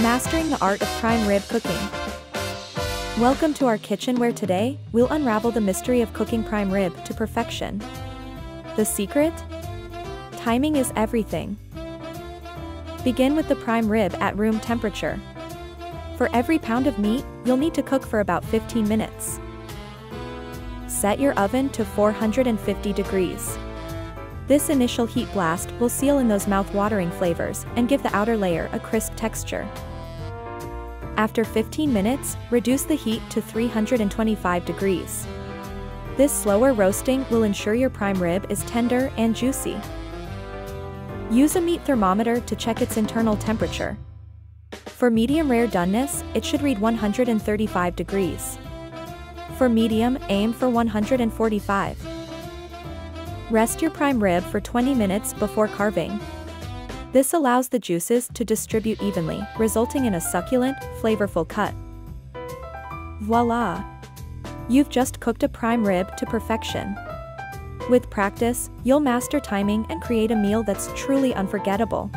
Mastering the art of prime rib cooking. Welcome to our kitchen where today, we'll unravel the mystery of cooking prime rib to perfection. The secret? Timing is everything. Begin with the prime rib at room temperature. For every pound of meat, you'll need to cook for about 15 minutes. Set your oven to 450 degrees. This initial heat blast will seal in those mouth-watering flavors and give the outer layer a crisp texture. After 15 minutes, reduce the heat to 325 degrees. This slower roasting will ensure your prime rib is tender and juicy. Use a meat thermometer to check its internal temperature. For medium rare doneness, it should read 135 degrees. For medium, aim for 145. Rest your prime rib for 20 minutes before carving. This allows the juices to distribute evenly, resulting in a succulent, flavorful cut. Voila! You've just cooked a prime rib to perfection. With practice, you'll master timing and create a meal that's truly unforgettable.